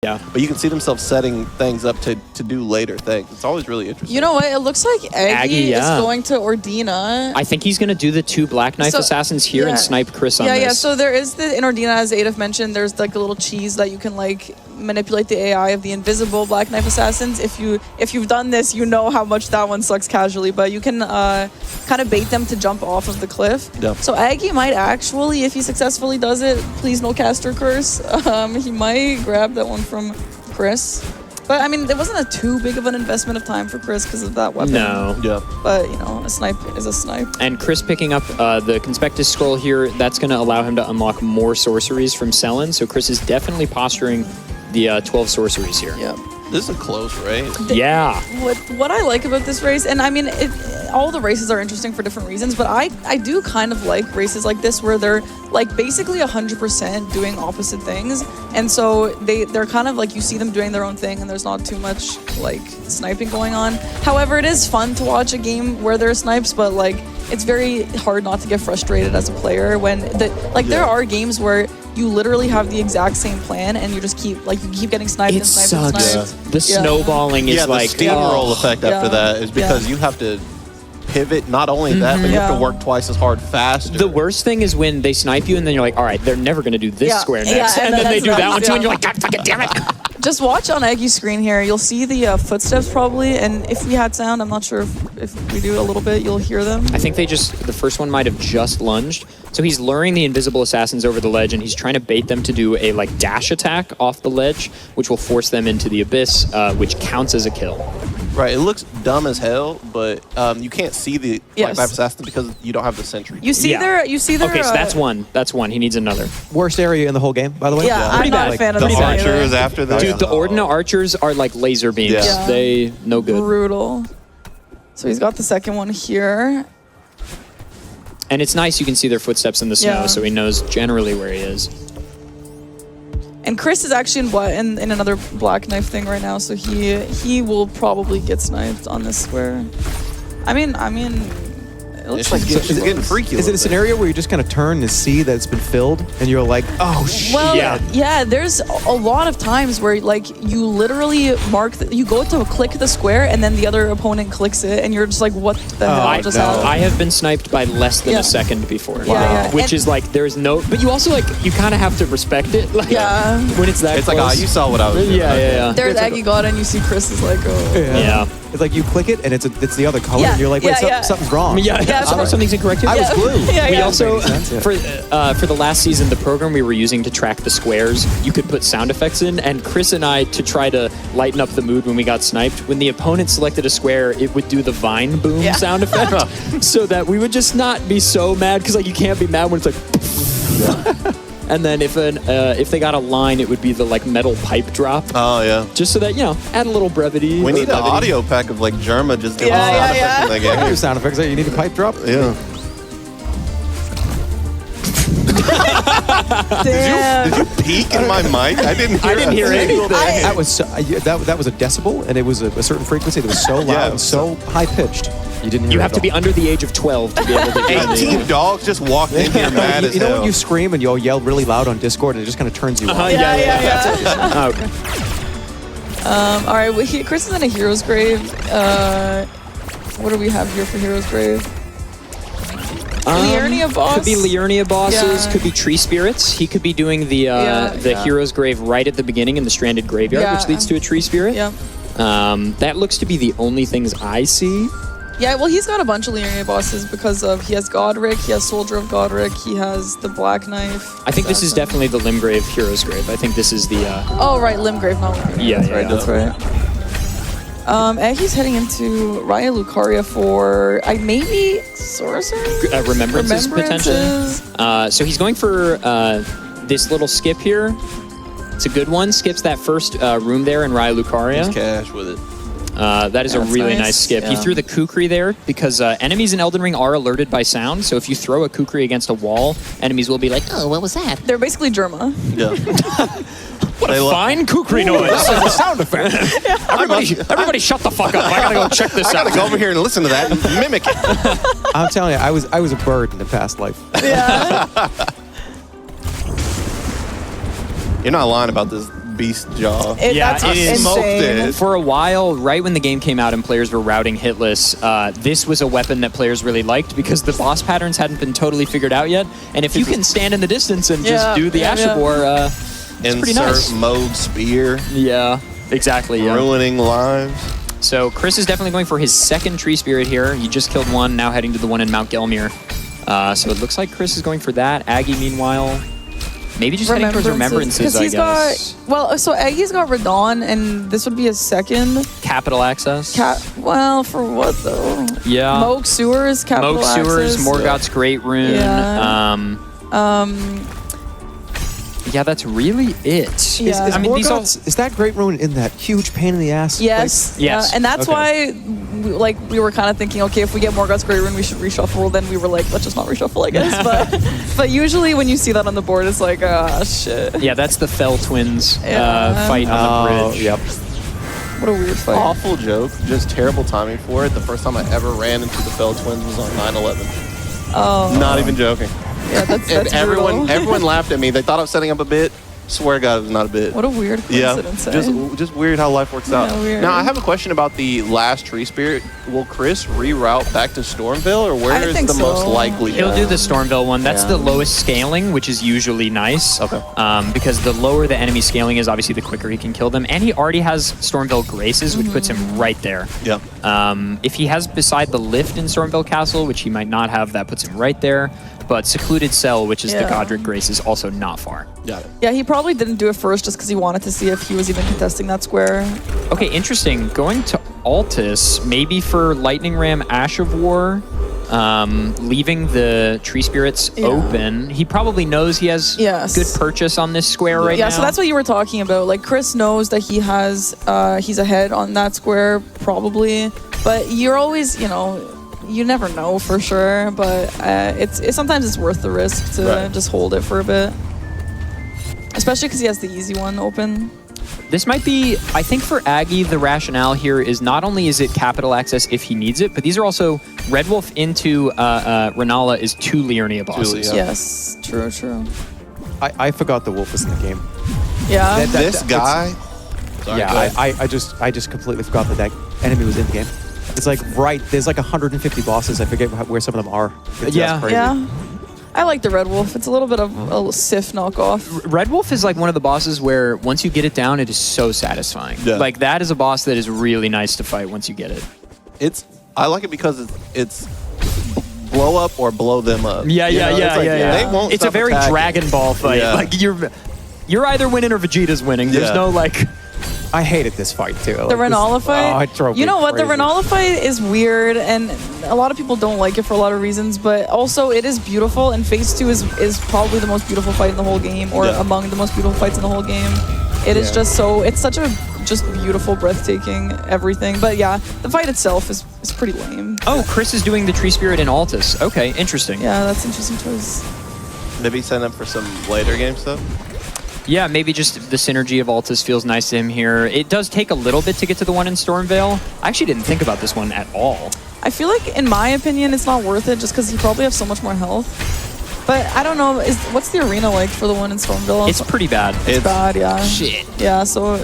Yeah. But you can see themselves setting things up to do later things. It's always really interesting. You know what? It looks like Aggie is going to Ordina. I think he's going to do the 2 Black Knife Assassins here and snipe Chris on this. Yeah, so there is in Ordina, as Adolf mentioned, there's like a little cheese that you can like manipulate the AI of the invisible Black Knife Assassins. If you've done this, you know how much that one sucks casually, but you can kind of bait them to jump off of the cliff. Yep. So Aggie might actually, if he successfully does it, please no caster curse, he might grab that one from Chris. But I mean, it wasn't too big of an investment of time for Chris because of that weapon. No. Yeah. But, you know, a snipe is a snipe. And Chris picking up the Conspectus Scroll here, that's going to allow him to unlock more sorceries from Selen. So Chris is definitely posturing the 12 sorceries here. Yep. This is a close race. Yeah. What I like about this race, and I mean, all the races are interesting for different reasons, but I do kind of like races like this where they're like basically 100% doing opposite things, and so they're kind of like you see them doing their own thing, and there's not too much like sniping going on. However, it is fun to watch a game where there are snipes, but like it's very hard not to get frustrated as a player when there are games where you literally have the exact same plan and you just keep getting sniped and sniped and sniped. Yeah. The snowballing is like the steamroll effect after that is because you have to pivot. Not only that, but you have to work twice as hard faster. The worst thing is when they snipe you and then you're like, all right, they're never going to do this square next. And then they do that one too and you're like, God fucking damn it. Just watch on Aggie's screen here. You'll see the footsteps probably, and if we had sound, I'm not sure if we do a little bit, you'll hear them. I think the first one might have just lunged. So he's luring the invisible assassins over the ledge, and he's trying to bait them to do a like dash attack off the ledge, which will force them into the abyss, which counts as a kill. Right, it looks dumb as hell, but you can't see the Black Knife Assassin because you don't have the sentry. You see their. Okay, so that's one. That's one. He needs another. Worst area in the whole game, by the way. Yeah, I'm not a fan of the these archers after this. Dude, the Ordina archers are like laser beams. Yeah. They no good. Brutal. So he's got the second one here. And it's nice you can see their footsteps in the snow, so he knows generally where he is. And Chris is actually in another Black Knife thing right now, so he will probably get sniped on this square. I mean, it looks like she's getting freaky. Is it a scenario where you just kind of turn to see that it's been filled, and you're like, oh shit? Well, yeah. There's a lot of times where like you literally you go to click the square, and then the other opponent clicks it, and you're just like, what the hell just happened? I have been sniped by less than a second before. Yeah. Which is like there's no, but you also like you kind of have to respect it. Like, when it's that. It's close. like, you saw what I was doing. Yeah. There's Aggie God, and you see Chris is like, oh. Yeah. It's like you click it, and it's the other color, and you're like, wait, something's wrong. Something's incorrect here. I was blue. We also, for the last season, the program we were using to track the squares, you could put sound effects in, and Chris and I, to try to lighten up the mood when we got sniped, when the opponent selected a square, it would do the vine boom sound effect, so that we would just not be so mad, because like you can't be mad when it's like... And then if they got a line, it would be the like metal pipe drop. Oh yeah. Just so that add a little brevity. We need an audio pack of like Germa just doing sound effects in the game. Your sound effects. You need a pipe drop. Yeah. Did you peek in my mic? I didn't hear anything. That was that was a decibel, and it was a certain frequency that was so loud and so high pitched. You didn't. You have to be under the age of 12 to be able to get 18 dogs just walked in here mad as hell. You know when you scream and you'll yell really loud on Discord, and it just kind of turns you on. Yeah. Okay. All right, Chris is in a hero's grave. What do we have here for hero's grave? Liurnia boss? Could be Liurnia bosses, could be tree spirits. He could be doing the hero's grave right at the beginning in the stranded graveyard, which leads to a tree spirit. Yeah. That looks to be the only things I see. Yeah, well, he's got a bunch of Liurnia bosses because he has Godric, he has Soldier of Godric, he has the Black Knife. I think this is definitely the Limgrave Hero's Grave. I think this is the... Oh, right, Limgrave, not Limgrave. That's right. Aggie's heading into Raya Lucaria for maybe Sorcerer? Remembrances, potentially. So he's going for this little skip here. It's a good one. Skips that first room there in Raya Lucaria. He's cash with it. That is a really nice skip. He threw the kukri there because enemies in Elden Ring are alerted by sound. So if you throw a kukri against a wall, enemies will be like, oh, what was that? They're basically Germa. Yeah. What a fine kukri noise. That was a sound effect. Everybody shut the fuck up. I gotta go check this out. I gotta go over here and listen to that and mimic it. I'm telling you, I was a bird in the past life. Yeah. You're not lying about this beast jaw. That's it is. Smoked insane. it. For a while, right when the game came out and players were routing hitless, this was a weapon that players really liked because the boss patterns hadn't been totally figured out yet. And if you can stand in the distance and just do the Ashabor, it's pretty nice. Insert mode spear. Yeah, exactly. Yeah. Ruining lives. So Chris is definitely going for his second tree spirit here. He just killed one, now heading to the one in Mount Gelmir. So it looks like Chris is going for that. Aggie, meanwhile, maybe just heading towards Remembrances, I guess. So Aggie's got Radon, and this would be his second. Capital access. Well, for what, though? Yeah. Moke Sewers, capital Moke access. Sewers, Morgoth's Great Rune. Yeah. Yeah, that's really it. Yeah. Is, I mean, these all... is that Great Rune in that huge pain in the ass? Yes. place? Yes. And that's why, we were kind of thinking, okay, if we get Morgoth's Great Rune, we should reshuffle. Then we were like, let's just not reshuffle, I guess. But usually when you see that on the board, it's like, shit. Yeah, that's the Fell Twins Yeah. fight on the bridge. Yep. What a weird fight. Awful joke. Just terrible timing for it. The first time I ever ran into the Fell Twins was on 9/11. Oh. Not even joking. Yeah, that's And brutal. everyone laughed at me. They thought I was setting up a bit. Swear to God, it was not a bit. What a weird coincidence. Just weird how life works out. weird. Now I have a question about the last tree spirit. Will Chris reroute back to Stormville, or where I is think the most so. likely? He'll do the Stormville one. That's Yeah. the lowest scaling, which is usually nice. Okay. Because the lower the enemy scaling is, obviously, the quicker he can kill them. And he already has Stormville Graces, which puts him right there. Yeah. If he has beside the lift in Stormville Castle, which he might not have, that puts him right there. But Secluded Cell, which is the Yeah. Godric Grace, is also not far. Got it. Yeah, he probably didn't do it first just because he wanted to see if he was even contesting that square. Okay, interesting. Going to Altus, maybe for Lightning Ram Ash of War, leaving the Tree Spirits open. He probably knows he has good purchase on this square right now. Yeah, so that's what you were talking about. Like, Chris knows that he has, he's ahead on that square, probably. But you're always, you never know for sure. But it's sometimes it's worth the risk to just hold it for a bit. Especially because he has the easy one open. This might be, I think for Aggie, the rationale here is not only is it capital access if he needs it, but these are also Red Wolf into Renala is 2 Liurnia bosses. Yes, true. I forgot the wolf was in the game. Yeah. This guy. Sorry, Yeah, I just completely forgot that enemy was in the game. It's like there's like 150 bosses. I forget where some of them are. It's Yeah. crazy. Yeah. I like the Red Wolf. It's a little bit of a Sif knockoff. Red Wolf is like one of the bosses where once you get it down, it is so satisfying. Yeah. Like that is a boss that is really nice to fight once you get it. I like it because it's blow up or blow them up. Yeah. They won't. It's a stop very attacking. Dragon Ball fight. Yeah. Like you're either winning or Vegeta's winning. There's Yeah. no like. I hated this fight too. The Renala fight? You know what? The Renala fight is weird, and a lot of people don't like it for a lot of reasons, but also it is beautiful, and Phase 2 is probably the most beautiful fight in the whole game, or among the most beautiful fights in the whole game. It is just it's such a just beautiful, breathtaking everything. But yeah, the fight itself is pretty lame. Oh, Chris is doing the Tree Spirit in Altus. Okay, interesting. Yeah, that's an interesting choice. Maybe sign up for some later game stuff. Yeah, maybe just the synergy of Altus feels nice to him here. It does take a little bit to get to the one in Stormvale. I actually didn't think about this one at all. I feel like, in my opinion, it's not worth it just because you probably have so much more health. But I don't know, what's the arena like for the one in Stormville? It's pretty bad. It's bad, yeah. Shit. Yeah, so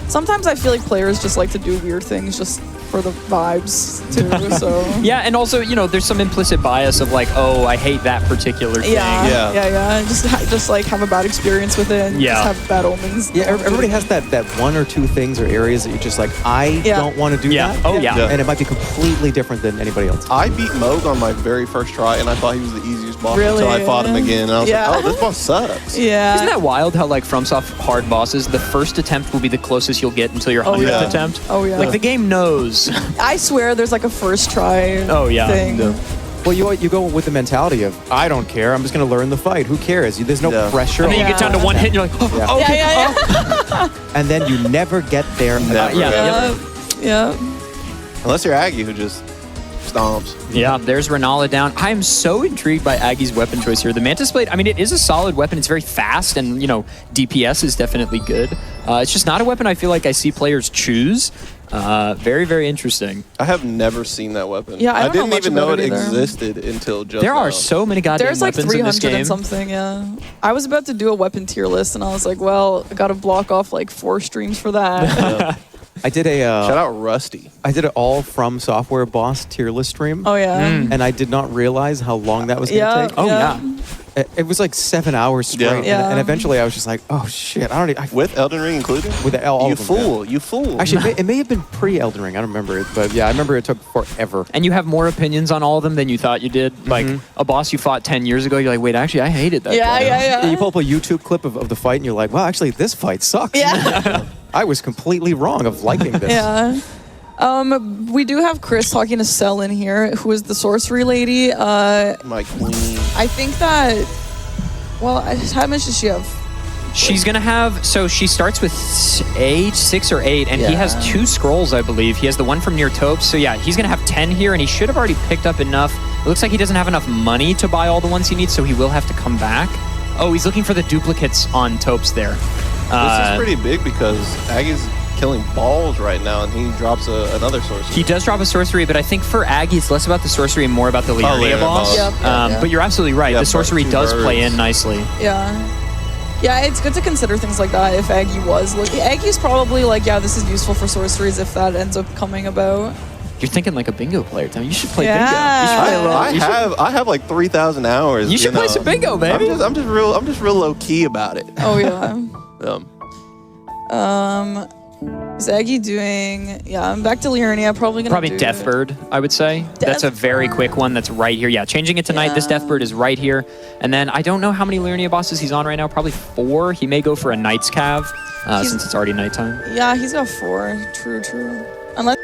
sometimes I feel like players just like to do weird things just for the vibes too. So yeah, and also there's some implicit bias of like, oh, I hate that particular thing. Yeah. Just like have a bad experience with it and just have bad omens. Yeah, everybody has that one or two things or areas that you're just like, I don't want to do that. Oh yeah. And it might be completely different than anybody else. I beat Moog on my very first try, and I thought he was the easiest boss Really? until I fought him again. And I was Yeah. like, oh, this boss sucks. Yeah. Isn't that wild how like FromSoft hard bosses, the first attempt will be the closest you'll get until your 100th yeah. attempt? Oh, yeah. Like the game knows. I swear there's like a first try thing. Yeah. Well, you go with the mentality of, I don't care. I'm just going to learn the fight. Who cares? There's no pressure. And then you get down to one hit and you're like, oh, okay. Yeah. And then you never get there. Never. Yeah. Unless you're Aggie, who just stomps. Yeah, there's Renala down. I am so intrigued by Aggie's weapon choice here. The Mantis Blade, I mean, it is a solid weapon. It's very fast, and, you know, DPS is definitely good. It's just not a weapon I feel like I see players choose. Very, very interesting. I have never seen that weapon. Yeah, I don't didn't know much even know about it it either. existed until just There now. are so many goddamn There's like weapons in this 300 game. and something, yeah. I was about to do a weapon tier list, and I was like, well, I got to block off like 4 streams for that. I did a Shout out Rusty. I did an all from software boss tier list stream. Oh, yeah. And I did not realize how long that was going to Yeah. take. Oh, yeah. It was like 7 hours straight. Yeah. And eventually I was just like, oh shit, I don't even... With Elden Ring included? With all you of them, fool. You fool. Actually, it may have been pre-Elden Ring. I don't remember it. But yeah, I remember it took forever. And you have more opinions on all of them than you thought you did. Like, a boss you fought 10 years ago, you're like, wait, actually, I hated that Yeah, guy. yeah. You pull up a YouTube clip of the fight and you're like, well, actually, this fight sucks. Yeah. I was completely wrong of liking this. Yeah. We do have Chris talking to Cell in here, who is the sorcery lady. My queen. I think that... Well, how much does she have? She's going to have, so she starts with 6 or 8, and he Yeah. has 2 scrolls, I believe. He has the one from near Topes. So yeah, he's going to have 10 here, and he should have already picked up enough. It looks like he doesn't have enough money to buy all the ones he needs, so he will have to come back. Oh, he's looking for the duplicates on Topes there. This is pretty big because Aggie's killing balls right now, and he drops another sorcery. He does drop a sorcery, but I think for Aggie, it's less about the sorcery and more about the Liurnia Liurnia boss. boss. Yep, yeah. But you're absolutely right. Yeah, The sorcery two does play birds. in nicely. Yeah. Yeah, it's good to consider things like that if Aggie was looking. Aggie's probably like, yeah, this is useful for sorceries if that ends up coming about. You're thinking like a bingo player, Tom. You should play Yeah. bingo. You should play a little, I have like 3,000 hours. You should play some bingo, baby. I'm just real low key about it. Oh, yeah. Um, Is Aggie doing... Yeah, I'm back to Liurnia. Probably gonna do... Deathbird, I would say. That's a very Deathbird. quick one that's right here. Yeah, changing it tonight. This Yeah. Deathbird is right here. And then I don't know how many Liurnia bosses he's on right now. Probably 4. He may go for a Knight's Cav since it's already nighttime. Yeah, he's got 4. True. Unless...